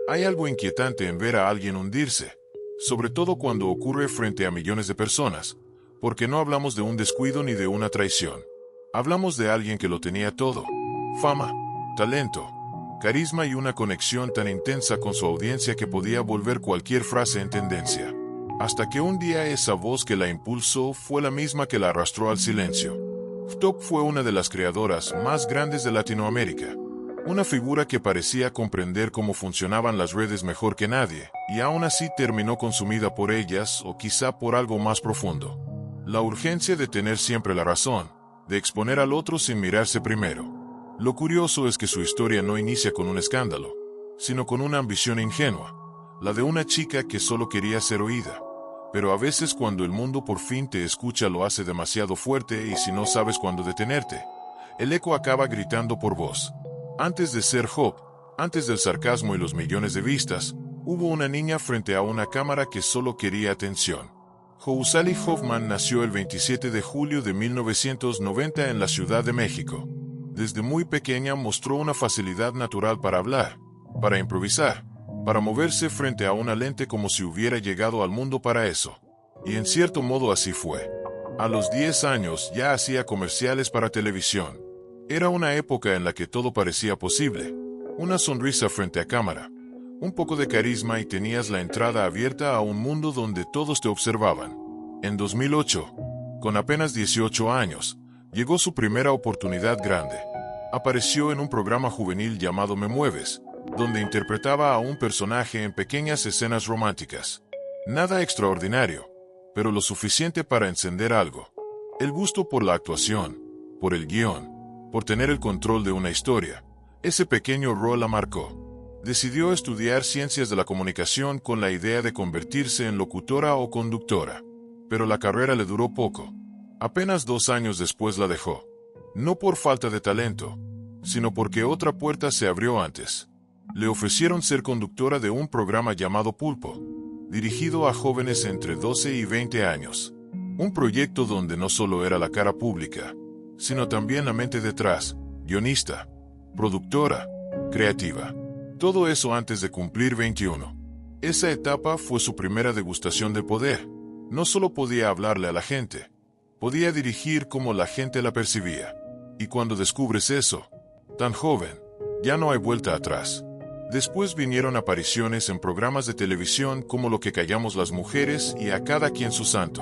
Hay algo inquietante en ver a alguien hundirse, sobre todo cuando ocurre frente a millones de personas, porque no hablamos de un descuido ni de una traición. Hablamos de alguien que lo tenía todo: fama, talento, carisma y una conexión tan intensa con su audiencia que podía volver cualquier frase en tendencia. Hasta que un día esa voz que la impulsó fue la misma que la arrastró al silencio. Top fue una de las creadoras más grandes de Latinoamérica. Una figura que parecía comprender cómo funcionaban las redes mejor que nadie, y aún así terminó consumida por ellas o quizá por algo más profundo. La urgencia de tener siempre la razón, de exponer al otro sin mirarse primero. Lo curioso es que su historia no inicia con un escándalo, sino con una ambición ingenua, la de una chica que solo quería ser oída. Pero a veces cuando el mundo por fin te escucha lo hace demasiado fuerte y si no sabes cuándo detenerte, el eco acaba gritando por vos. Antes de ser Hope, antes del sarcasmo y los millones de vistas, hubo una niña frente a una cámara que solo quería atención. Housali Hoffman nació el 27 de julio de 1990 en la Ciudad de México. Desde muy pequeña mostró una facilidad natural para hablar, para improvisar, para moverse frente a una lente como si hubiera llegado al mundo para eso. Y en cierto modo así fue. A los 10 años ya hacía comerciales para televisión. Era una época en la que todo parecía posible. Una sonrisa frente a cámara, un poco de carisma y tenías la entrada abierta a un mundo donde todos te observaban. En 2008, con apenas 18 años, llegó su primera oportunidad grande. Apareció en un programa juvenil llamado Me Mueves, donde interpretaba a un personaje en pequeñas escenas románticas. Nada extraordinario, pero lo suficiente para encender algo. El gusto por la actuación, por el guión, por tener el control de una historia. Ese pequeño rol la marcó. Decidió estudiar ciencias de la comunicación con la idea de convertirse en locutora o conductora. Pero la carrera le duró poco. Apenas 2 años después la dejó. No por falta de talento, sino porque otra puerta se abrió antes. Le ofrecieron ser conductora de un programa llamado Pulpo, dirigido a jóvenes entre 12 y 20 años. Un proyecto donde no solo era la cara pública, sino también la mente detrás, guionista, productora, creativa. Todo eso antes de cumplir 21. Esa etapa fue su primera degustación del poder. No solo podía hablarle a la gente, podía dirigir cómo la gente la percibía. Y cuando descubres eso, tan joven, ya no hay vuelta atrás. Después vinieron apariciones en programas de televisión como Lo que callamos las mujeres y A cada quien su santo.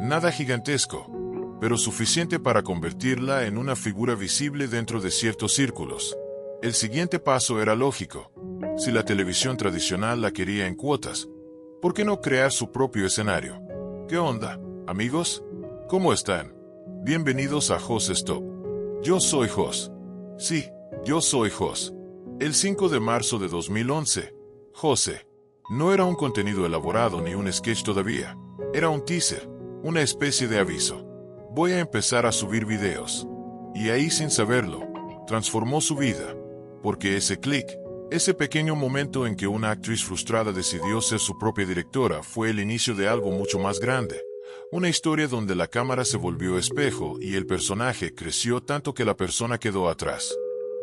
Nada gigantesco, pero suficiente para convertirla en una figura visible dentro de ciertos círculos. El siguiente paso era lógico. Si la televisión tradicional la quería en cuotas, ¿por qué no crear su propio escenario? ¿Qué onda, amigos? ¿Cómo están? Bienvenidos a Jos Stop. Yo soy Jos. Sí, yo soy Jos. El 5 de marzo de 2011, José. No era un contenido elaborado ni un sketch todavía. Era un teaser, una especie de aviso. Voy a empezar a subir videos. Y ahí, sin saberlo, transformó su vida. Porque ese clic, ese pequeño momento en que una actriz frustrada decidió ser su propia directora, fue el inicio de algo mucho más grande. Una historia donde la cámara se volvió espejo y el personaje creció tanto que la persona quedó atrás.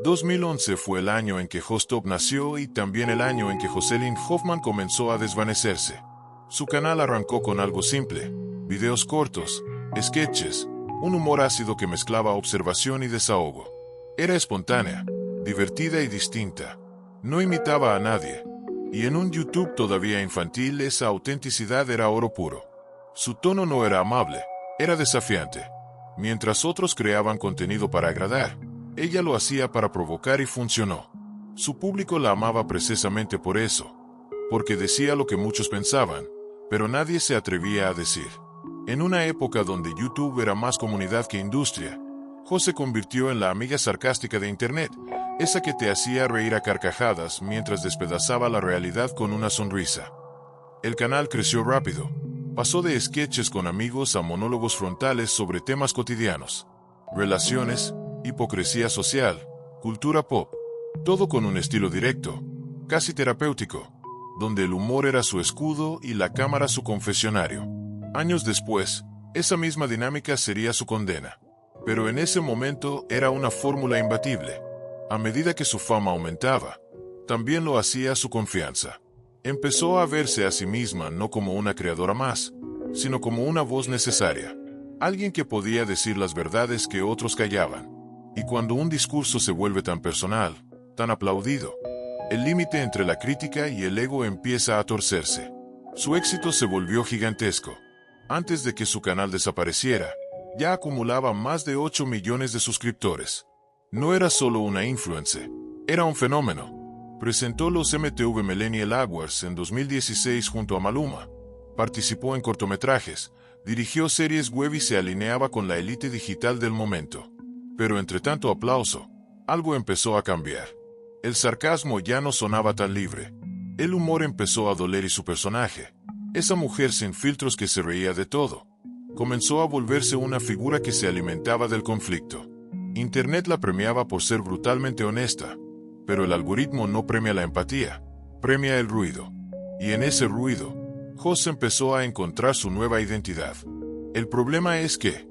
2011 fue el año en que Hostop nació y también el año en que Jocelyn Hoffman comenzó a desvanecerse. Su canal arrancó con algo simple: videos cortos, sketches, un humor ácido que mezclaba observación y desahogo. Era espontánea, divertida y distinta. No imitaba a nadie. Y en un YouTube todavía infantil, esa autenticidad era oro puro. Su tono no era amable, era desafiante. Mientras otros creaban contenido para agradar, ella lo hacía para provocar y funcionó. Su público la amaba precisamente por eso, porque decía lo que muchos pensaban, pero nadie se atrevía a decir. En una época donde YouTube era más comunidad que industria, Jos se convirtió en la amiga sarcástica de Internet, esa que te hacía reír a carcajadas mientras despedazaba la realidad con una sonrisa. El canal creció rápido. Pasó de sketches con amigos a monólogos frontales sobre temas cotidianos: relaciones, hipocresía social, cultura pop. Todo con un estilo directo, casi terapéutico, donde el humor era su escudo y la cámara su confesionario. Años después, esa misma dinámica sería su condena. Pero en ese momento era una fórmula imbatible. A medida que su fama aumentaba, también lo hacía su confianza. Empezó a verse a sí misma no como una creadora más, sino como una voz necesaria. Alguien que podía decir las verdades que otros callaban. Y cuando un discurso se vuelve tan personal, tan aplaudido, el límite entre la crítica y el ego empieza a torcerse. Su éxito se volvió gigantesco. Antes de que su canal desapareciera, ya acumulaba más de 8 millones de suscriptores. No era solo una influencer, era un fenómeno. Presentó los MTV Millennial Awards en 2016 junto a Maluma. Participó en cortometrajes, dirigió series web y se alineaba con la élite digital del momento. Pero entre tanto aplauso, algo empezó a cambiar. El sarcasmo ya no sonaba tan libre. El humor empezó a doler y su personaje, esa mujer sin filtros que se reía de todo, comenzó a volverse una figura que se alimentaba del conflicto. Internet la premiaba por ser brutalmente honesta, pero el algoritmo no premia la empatía, premia el ruido. Y en ese ruido, Joss empezó a encontrar su nueva identidad. El problema es que,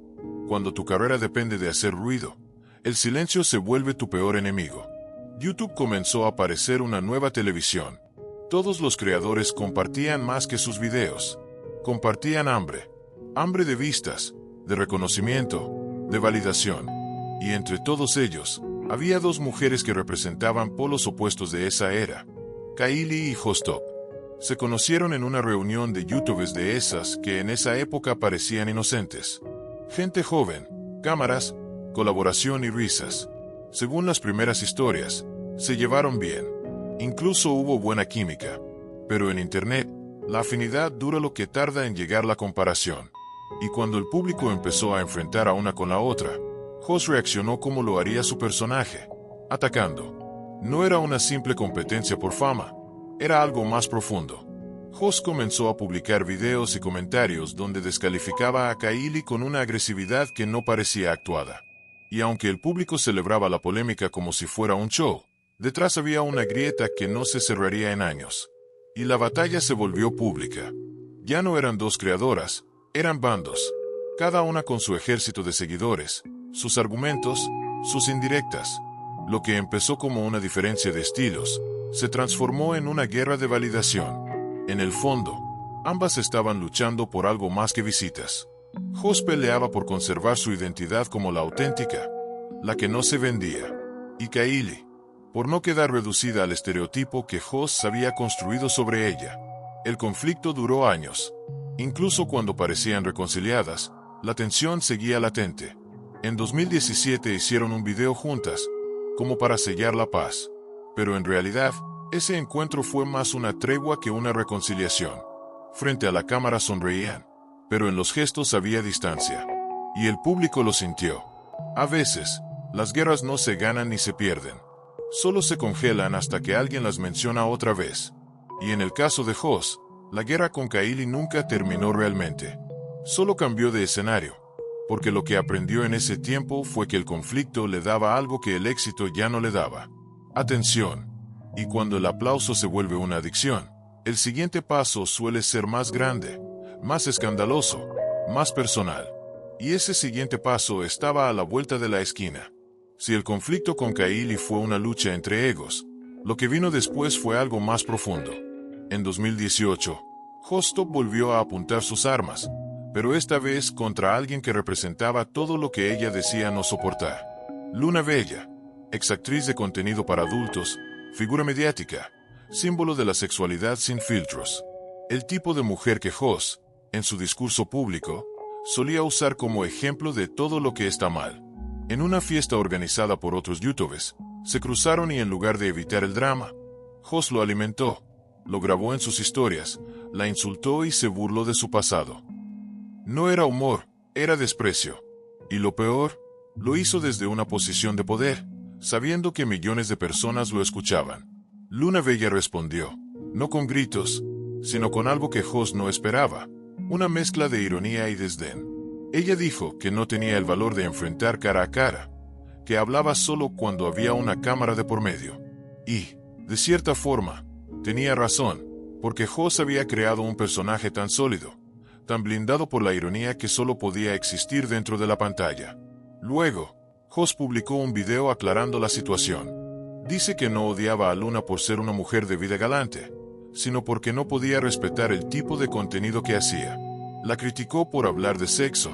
cuando tu carrera depende de hacer ruido, el silencio se vuelve tu peor enemigo. YouTube comenzó a parecer una nueva televisión. Todos los creadores compartían más que sus videos. Compartían hambre. Hambre de vistas, de reconocimiento, de validación. Y entre todos ellos, había dos mujeres que representaban polos opuestos de esa era. Kylie y Joss Stop. Se conocieron en una reunión de youtubers de esas que en esa época parecían inocentes. Gente joven, cámaras, colaboración y risas. Según las primeras historias, se llevaron bien. Incluso hubo buena química. Pero en Internet, la afinidad dura lo que tarda en llegar la comparación. Y cuando el público empezó a enfrentar a una con la otra, Joss reaccionó como lo haría su personaje, atacando. No era una simple competencia por fama, era algo más profundo. Joss comenzó a publicar videos y comentarios donde descalificaba a Kylie con una agresividad que no parecía actuada. Y aunque el público celebraba la polémica como si fuera un show, detrás había una grieta que no se cerraría en años. Y la batalla se volvió pública. Ya no eran dos creadoras, eran bandos, cada una con su ejército de seguidores, sus argumentos, sus indirectas. Lo que empezó como una diferencia de estilos, se transformó en una guerra de validación. En el fondo, ambas estaban luchando por algo más que visitas. Joss peleaba por conservar su identidad como la auténtica, la que no se vendía. Y Kylie, por no quedar reducida al estereotipo que Joss había construido sobre ella. El conflicto duró años. Incluso cuando parecían reconciliadas, la tensión seguía latente. En 2017 hicieron un video juntas, como para sellar la paz. Pero en realidad, ese encuentro fue más una tregua que una reconciliación. Frente a la cámara sonreían, pero en los gestos había distancia. Y el público lo sintió. A veces, las guerras no se ganan ni se pierden. Solo se congelan hasta que alguien las menciona otra vez. Y en el caso de Joss, la guerra con Kylie nunca terminó realmente. Solo cambió de escenario. Porque lo que aprendió en ese tiempo fue que el conflicto le daba algo que el éxito ya no le daba. Atención. Y cuando el aplauso se vuelve una adicción, el siguiente paso suele ser más grande, más escandaloso, más personal. Y ese siguiente paso estaba a la vuelta de la esquina. Si el conflicto con Kylie fue una lucha entre egos, lo que vino después fue algo más profundo. En 2018, Joss Stop volvió a apuntar sus armas, pero esta vez contra alguien que representaba todo lo que ella decía no soportar. Luna Bella, exactriz de contenido para adultos, figura mediática, símbolo de la sexualidad sin filtros. El tipo de mujer que Joss, en su discurso público, solía usar como ejemplo de todo lo que está mal. En una fiesta organizada por otros youtubers, se cruzaron y en lugar de evitar el drama, Joss lo alimentó, lo grabó en sus historias, la insultó y se burló de su pasado. No era humor, era desprecio. Y lo peor, lo hizo desde una posición de poder, sabiendo que millones de personas lo escuchaban. Luna Bella respondió, no con gritos, sino con algo que Joss no esperaba, una mezcla de ironía y desdén. Ella dijo que no tenía el valor de enfrentar cara a cara, que hablaba solo cuando había una cámara de por medio. Y, de cierta forma, tenía razón, porque Joss había creado un personaje tan sólido, tan blindado por la ironía que solo podía existir dentro de la pantalla. Luego, Joss publicó un video aclarando la situación. Dice que no odiaba a Luna por ser una mujer de vida galante, sino porque no podía respetar el tipo de contenido que hacía. La criticó por hablar de sexo,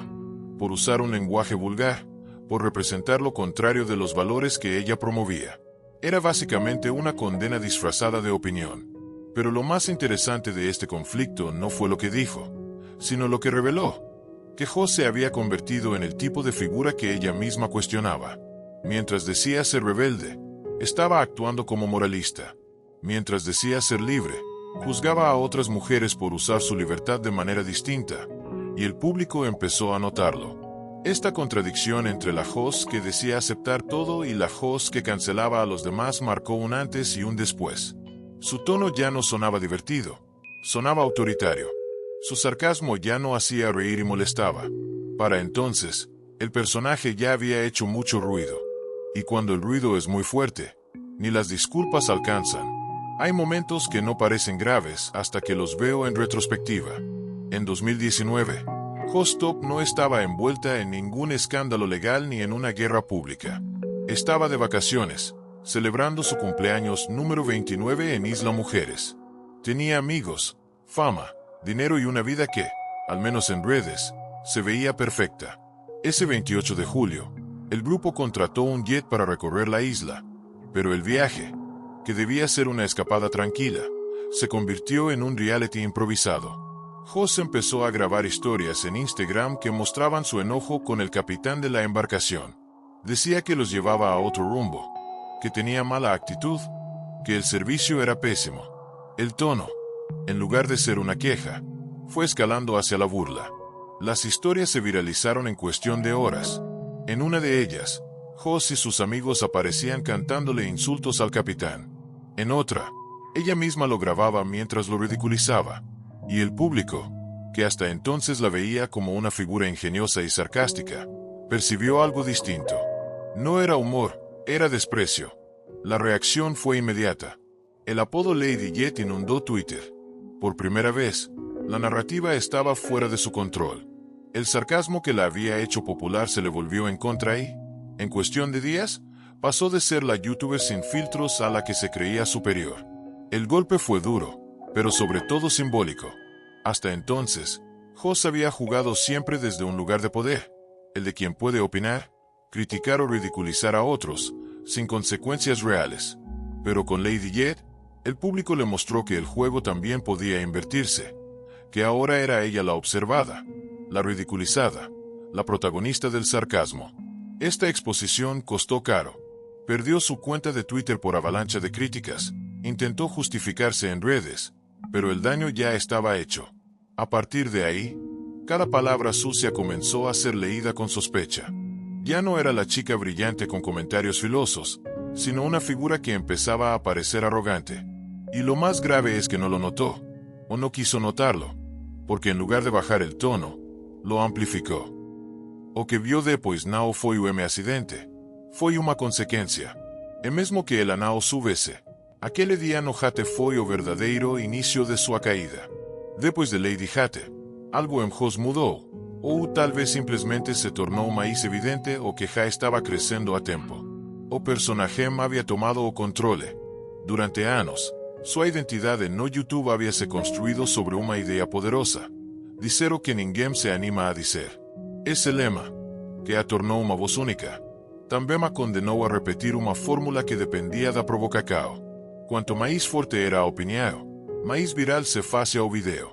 por usar un lenguaje vulgar, por representar lo contrario de los valores que ella promovía. Era básicamente una condena disfrazada de opinión. Pero lo más interesante de este conflicto no fue lo que dijo, sino lo que reveló, que Hoss se había convertido en el tipo de figura que ella misma cuestionaba. Mientras decía ser rebelde, estaba actuando como moralista. Mientras decía ser libre, juzgaba a otras mujeres por usar su libertad de manera distinta, y el público empezó a notarlo. Esta contradicción entre la Hoss que decía aceptar todo y la Hoss que cancelaba a los demás marcó un antes y un después. Su tono ya no sonaba divertido, sonaba autoritario. Su sarcasmo ya no hacía reír y molestaba. Para entonces, el personaje ya había hecho mucho ruido. Y cuando el ruido es muy fuerte, ni las disculpas alcanzan. Hay momentos que no parecen graves hasta que los veo en retrospectiva. En 2019, Hoss Top no estaba envuelta en ningún escándalo legal ni en una guerra pública. Estaba de vacaciones, celebrando su cumpleaños número 29 en Isla Mujeres. Tenía amigos, fama, dinero y una vida que, al menos en redes, se veía perfecta. Ese 28 de julio, el grupo contrató un jet para recorrer la isla, pero el viaje, que debía ser una escapada tranquila, se convirtió en un reality improvisado. Hoss empezó a grabar historias en Instagram que mostraban su enojo con el capitán de la embarcación. Decía que los llevaba a otro rumbo, que tenía mala actitud, que el servicio era pésimo. El tono, en lugar de ser una queja, fue escalando hacia la burla. Las historias se viralizaron en cuestión de horas. En una de ellas, Hoss y sus amigos aparecían cantándole insultos al capitán. En otra, ella misma lo grababa mientras lo ridiculizaba. Y el público, que hasta entonces la veía como una figura ingeniosa y sarcástica, percibió algo distinto. No era humor, era desprecio. La reacción fue inmediata. El apodo Lady Jet inundó Twitter. Por primera vez, la narrativa estaba fuera de su control. El sarcasmo que la había hecho popular se le volvió en contra y, en cuestión de días, pasó de ser la youtuber sin filtros a la que se creía superior. El golpe fue duro, pero sobre todo simbólico. Hasta entonces, Hoss había jugado siempre desde un lugar de poder, el de quien puede opinar, criticar o ridiculizar a otros, sin consecuencias reales. Pero con Lady Jet, el público le mostró que el juego también podía invertirse, que ahora era ella la observada, la ridiculizada, la protagonista del sarcasmo. Esta exposición costó caro. Perdió su cuenta de Twitter por avalancha de críticas, intentó justificarse en redes, pero el daño ya estaba hecho. A partir de ahí, cada palabra sucia comenzó a ser leída con sospecha. Ya no era la chica brillante con comentarios filosos, sino una figura que empezaba a parecer arrogante. Y lo más grave es que no lo notó, o no quiso notarlo, porque en lugar de bajar el tono, lo amplificó. O que vio depois não foi um acidente, foi uma consequência. E mesmo que ela não soubesse, aquele dia no Jate foi o verdadeiro início de sua caída. Depois de Lady Jate, algo em Hoss mudou, ou talvez simplesmente se tornou mais evidente o que já estava crescendo a tempo. O personaje havia tomado o controle. Durante anos, sua identidade no YouTube havia se construído sobre uma ideia poderosa. Dizer o que ninguém se anima a dizer. Esse lema, que a tornou uma voz única, também a condenou a repetir uma fórmula que dependia da provocação. Quanto mais forte era a opinião, mais viral se fazia o vídeo.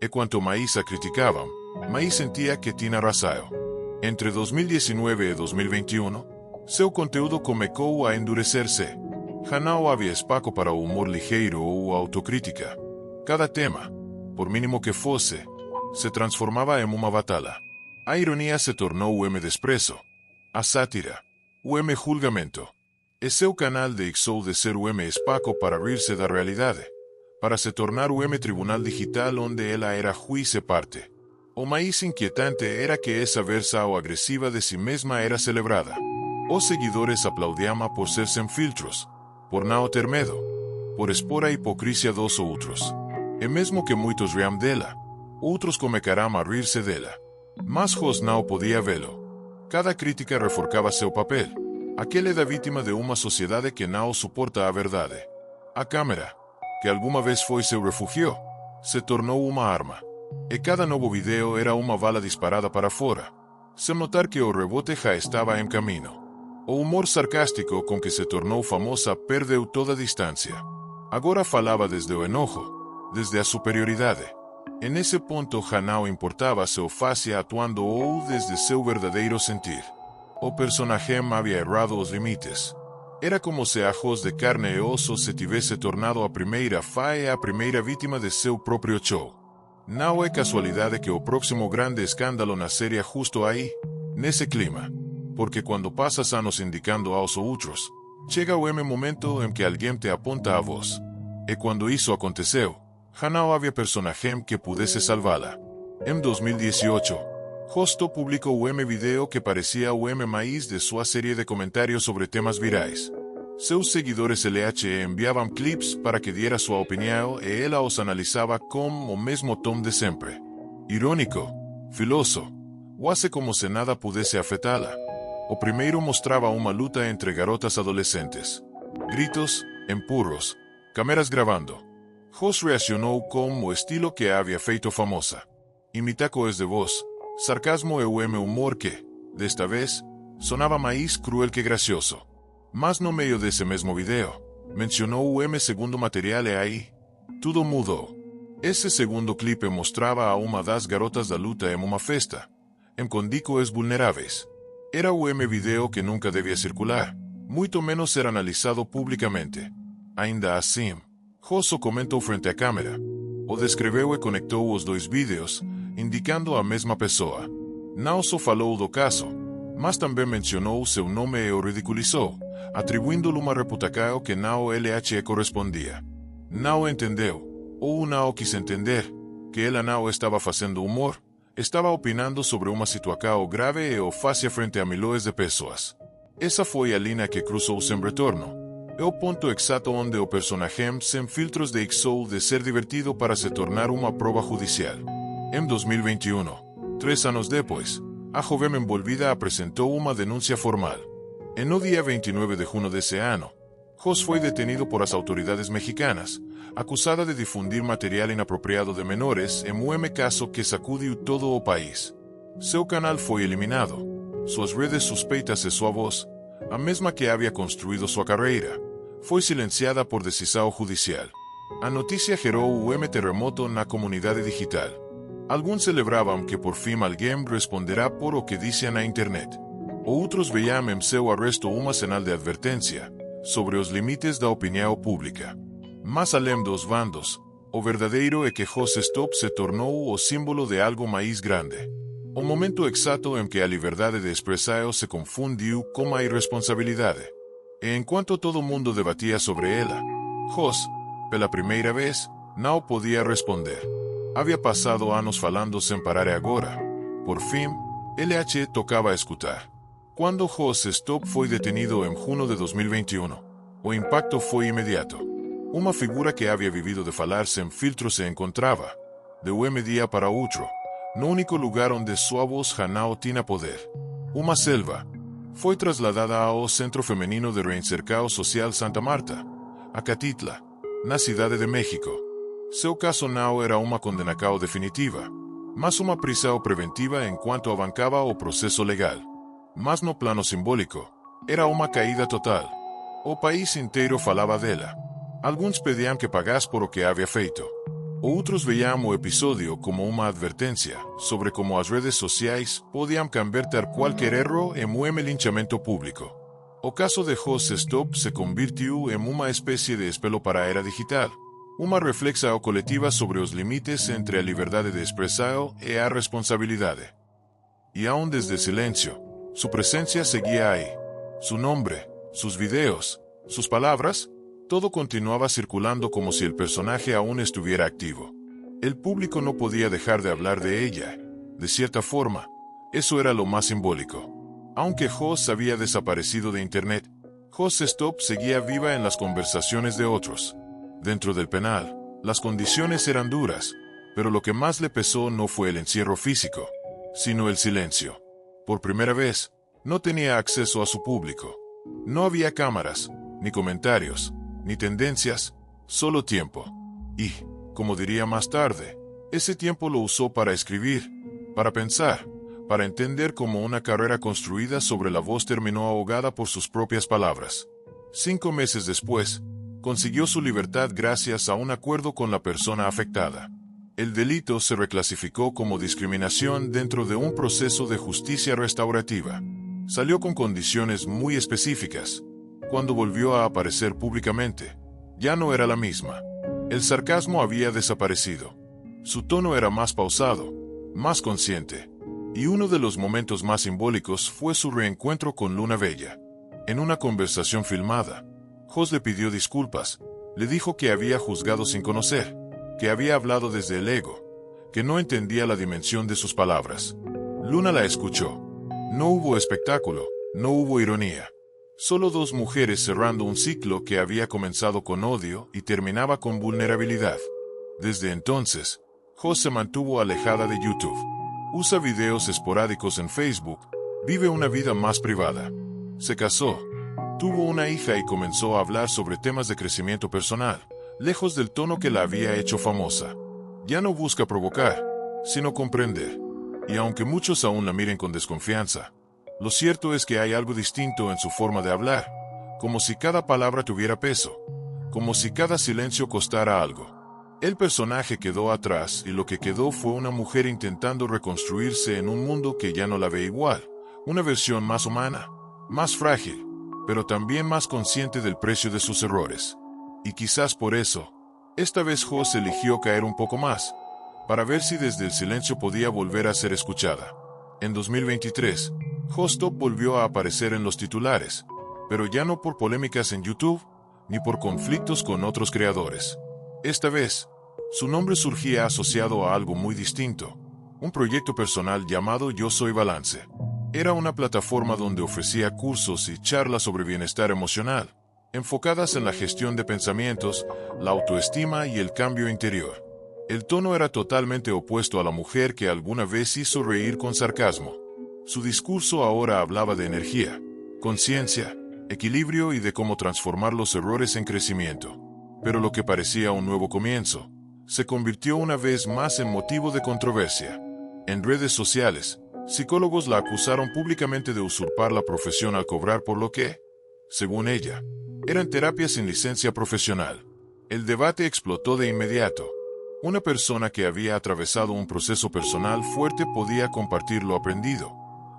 E quanto mais a criticavam, mais sentia que tinha razão. Entre 2019 e 2021, seu conteúdo começou a endurecer-se. Já não havia espaço para o humor ligeiro ou autocrítica. Cada tema, por mínimo que fosse, se transformava em uma batalha. A ironia se tornou o desprezo, a sátira, o julgamento. E seu canal deixou de ser o espaço para rir-se da realidade, para se tornar o tribunal digital onde ela era juiz e parte. O mais inquietante era que essa versão agressiva de si mesma era celebrada. Os seguidores aplaudiam por ser sem filtros, por não ter medo, por expor a hipocrisia dos outros. E mesmo que muitos riam dela, outros começaram a rir-se dela. Mas Hoss não podia vê-lo. Cada crítica reforcava seu papel. Aquela é vítima de uma sociedade que não suporta a verdade. A câmera, que alguma vez foi seu refúgio, se tornou uma arma. E cada novo vídeo era uma bala disparada para fora, sem notar que o rebote já estava em caminho. O humor sarcástico com que se tornou famosa perdeu toda a distância. Agora falava desde o enojo, desde a superioridade. E nesse ponto já não importava se o fazia atuando ou desde seu verdadeiro sentir. O personaje havia errado os limites. Era como se Ajos de Carne e Osso se tivesse tornado a primeira fã e a primeira vítima de seu próprio show. Não é casualidade que o próximo grande escândalo nasceria justo aí, nesse clima. Porque quando passas anos indicando aos outros, chega o momento em que alguém te aponta a voz. E quando isso aconteceu, já não havia personagem que pudesse salvá-la. Em 2018, Justo publicou o vídeo que parecia o mais de sua série de comentários sobre temas virais. Seus seguidores LH enviavam clips para que diera sua opinião e ela os analisava com o mesmo tom de sempre. Irônico, filoso, quase como se nada pudesse afetá-la. O primeiro mostrava uma luta entre garotas adolescentes. Gritos, empurros, câmeras gravando. Jos reacionou com o estilo que a havia feito famosa. Imitacos de voz, sarcasmo e o humor que, desta vez, sonava mais cruel que gracioso. Mas no meio desse mesmo vídeo, mencionou o segundo material e aí, tudo mudou. Esse segundo clipe mostrava a uma das garotas da luta em uma festa, em condicos vulneráveis. Era o vídeo que nunca devia circular, muito menos ser analisado publicamente. Ainda assim, Josso comentou frente à câmera. O descreveu e conectou os dois vídeos, indicando a mesma pessoa. Não só falou do caso, mas também mencionou seu nome e o ridiculizou, atribuindo-lhe uma reputação que não lhe correspondia. Não entendeu, ou não quis entender, que ela não estava fazendo humor, estava opinando sobre uma situação grave e o fazia frente a milhões de pessoas. Essa foi a linha que cruzou sem retorno. É o ponto exato onde o personagem sem filtros deixou de ser divertido para se tornar uma prova judicial. Em 2021, 3 anos depois, a jovem envolvida apresentou uma denúncia formal. E no dia 29 de junho desse ano, Jos foi detenido por as autoridades mexicanas, acusada de difundir material inapropriado de menores em um caso que sacudiu todo o país. Seu canal foi eliminado, suas redes suspeitas e sua voz, a mesma que havia construído sua carreira, foi silenciada por decisão judicial. A notícia gerou um terremoto na comunidade digital. Alguns celebravam que por fim alguém responderá por o que disse na internet. Outros veiam em seu arresto uma sinal de advertência sobre os limites da opinião pública. Mas além dos bandos, o verdadeiro é que Jos Stop se tornou o símbolo de algo mais grande. O momento exato em que a liberdade de expressão se confundiu com a irresponsabilidade. E enquanto todo mundo debatia sobre ela, Jos, pela primeira vez, não podia responder. Havia passado anos falando sem parar e agora, por fim, LH tocava escutar. Quando Jos Stop foi detenido em junho de 2021, o impacto foi imediato. Uma figura que havia vivido de falar sem filtro se encontrava, de um dia para outro, no único lugar onde sua voz já não tinha poder. Uma selva. Foi trasladada ao Centro Femenino de Reinserção Social Santa Marta, a Catitla, na Cidade de México. Seu caso não era uma condenação definitiva, mas uma prisão preventiva enquanto avançava o processo legal. Mas no plano simbólico, era uma caída total. O país inteiro falava dela. Alguns pediam que pagasse por o que havia feito. Outros veiam o episódio como uma advertência sobre como as redes sociais podiam converter qualquer erro em um linchamento público. O caso de Jos Stop se convirtiu em uma espécie de espelho para a era digital, uma reflexão coletiva sobre os limites entre a liberdade de expressão e a responsabilidade. E aún desde silêncio, su presencia seguía ahí. Su nombre, sus videos, sus palabras, todo continuaba circulando como si el personaje aún estuviera activo. El público no podía dejar de hablar de ella. De cierta forma, eso era lo más simbólico. Aunque Jos había desaparecido de internet, Jos Stop seguía viva en las conversaciones de otros. Dentro del penal, las condiciones eran duras, pero lo que más le pesó no fue el encierro físico, sino el silencio. Por primera vez, no tenía acceso a su público. No había cámaras, ni comentarios, ni tendencias, solo tiempo. Y, como diría más tarde, ese tiempo lo usó para escribir, para pensar, para entender cómo una carrera construida sobre la voz terminó ahogada por sus propias palabras. 5 meses después, consiguió su libertad gracias a un acuerdo con la persona afectada. El delito se reclasificó como discriminación dentro de un proceso de justicia restaurativa. Salió con condiciones muy específicas. Cuando volvió a aparecer públicamente, ya no era la misma. El sarcasmo había desaparecido. Su tono era más pausado, más consciente. Y uno de los momentos más simbólicos fue su reencuentro con Luna Bella. En una conversación filmada, Jos le pidió disculpas, le dijo que había juzgado sin conocer, que había hablado desde el ego, que no entendía la dimensión de sus palabras. Luna la escuchó. No hubo espectáculo, no hubo ironía. Solo dos mujeres cerrando un ciclo que había comenzado con odio y terminaba con vulnerabilidad. Desde entonces, Jos se mantuvo alejada de YouTube. Usa videos esporádicos en Facebook, vive una vida más privada. Se casó, tuvo una hija y comenzó a hablar sobre temas de crecimiento personal, lejos del tono que la había hecho famosa. Ya no busca provocar, sino comprender. Y aunque muchos aún la miren con desconfianza, lo cierto es que hay algo distinto en su forma de hablar, como si cada palabra tuviera peso, como si cada silencio costara algo. El personaje quedó atrás y lo que quedó fue una mujer intentando reconstruirse en un mundo que ya no la ve igual, una versión más humana, más frágil, pero también más consciente del precio de sus errores. Y quizás por eso, esta vez Jos eligió caer un poco más, para ver si desde el silencio podía volver a ser escuchada. En 2023, Jos Top volvió a aparecer en los titulares, pero ya no por polémicas en YouTube, ni por conflictos con otros creadores. Esta vez, su nombre surgía asociado a algo muy distinto, un proyecto personal llamado Yo Soy Balance. Era una plataforma donde ofrecía cursos y charlas sobre bienestar emocional, enfocadas en la gestión de pensamientos, la autoestima y el cambio interior. El tono era totalmente opuesto a la mujer que alguna vez hizo reír con sarcasmo. Su discurso ahora hablaba de energía, conciencia, equilibrio y de cómo transformar los errores en crecimiento. Pero lo que parecía un nuevo comienzo, se convirtió una vez más en motivo de controversia. En redes sociales, psicólogos la acusaron públicamente de usurpar la profesión al cobrar por lo que, según ella, eran terapias sin licencia profesional. El debate explotó de inmediato. Una persona que había atravesado un proceso personal fuerte podía compartir lo aprendido,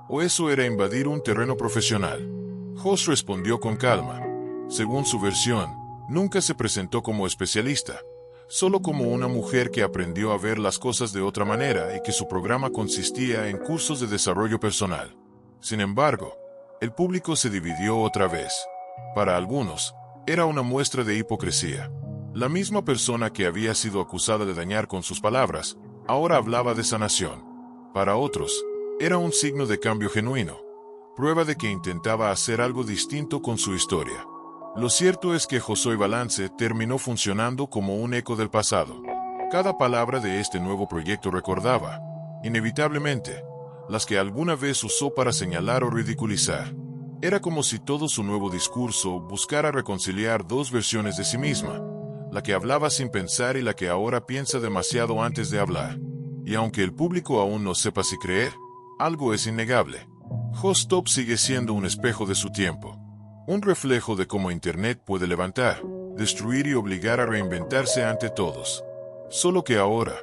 o eso era invadir un terreno profesional. Jos respondió con calma. Según su versión, nunca se presentó como especialista, solo como una mujer que aprendió a ver las cosas de otra manera y que su programa consistía en cursos de desarrollo personal. Sin embargo, el público se dividió otra vez. Para algunos, era una muestra de hipocresía. La misma persona que había sido acusada de dañar con sus palabras, ahora hablaba de sanación. Para otros, era un signo de cambio genuino, prueba de que intentaba hacer algo distinto con su historia. Lo cierto es que Yo Soy Balance terminó funcionando como un eco del pasado. Cada palabra de este nuevo proyecto recordaba, inevitablemente, las que alguna vez usó para señalar o ridiculizar. Era como si todo su nuevo discurso buscara reconciliar dos versiones de sí misma, la que hablaba sin pensar y la que ahora piensa demasiado antes de hablar. Y aunque el público aún no sepa si creer, algo es innegable. Jos Top sigue siendo un espejo de su tiempo. Un reflejo de cómo Internet puede levantar, destruir y obligar a reinventarse ante todos. Solo que ahora,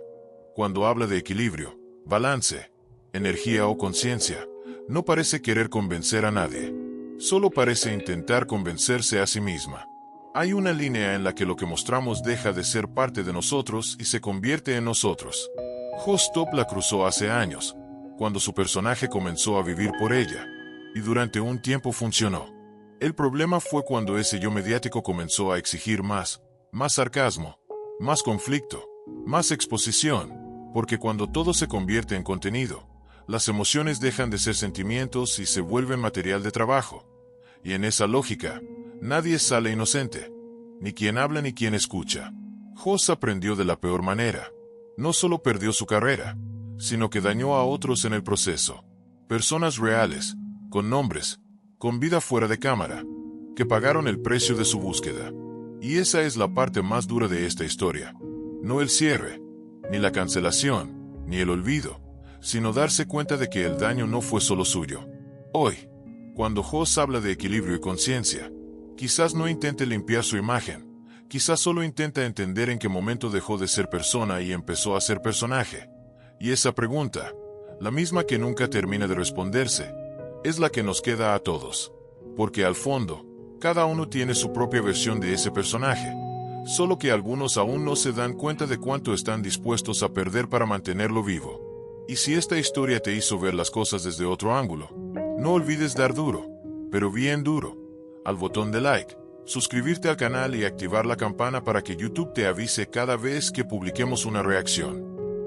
cuando habla de equilibrio, balance, energía o conciencia, no parece querer convencer a nadie. Solo parece intentar convencerse a sí misma. Hay una línea en la que lo que mostramos deja de ser parte de nosotros y se convierte en nosotros. Jos Top la cruzó hace años, cuando su personaje comenzó a vivir por ella, y durante un tiempo funcionó. El problema fue cuando ese yo mediático comenzó a exigir más sarcasmo, más conflicto, más exposición, porque cuando todo se convierte en contenido, las emociones dejan de ser sentimientos y se vuelven material de trabajo. Y en esa lógica, nadie sale inocente, ni quien habla ni quien escucha. Jos aprendió de la peor manera. No solo perdió su carrera, sino que dañó a otros en el proceso. Personas reales, con nombres, con vida fuera de cámara, que pagaron el precio de su búsqueda. Y esa es la parte más dura de esta historia. No el cierre, ni la cancelación, ni el olvido, sino darse cuenta de que el daño no fue solo suyo. Hoy, cuando Joss habla de equilibrio y conciencia, quizás no intente limpiar su imagen, quizás solo intenta entender en qué momento dejó de ser persona y empezó a ser personaje. Y esa pregunta, la misma que nunca termina de responderse, es la que nos queda a todos. Porque al fondo, cada uno tiene su propia versión de ese personaje, solo que algunos aún no se dan cuenta de cuánto están dispuestos a perder para mantenerlo vivo. Y si esta historia te hizo ver las cosas desde otro ángulo, no olvides dar duro, pero bien duro, al botón de like, suscribirte al canal y activar la campana para que YouTube te avise cada vez que publiquemos una reacción.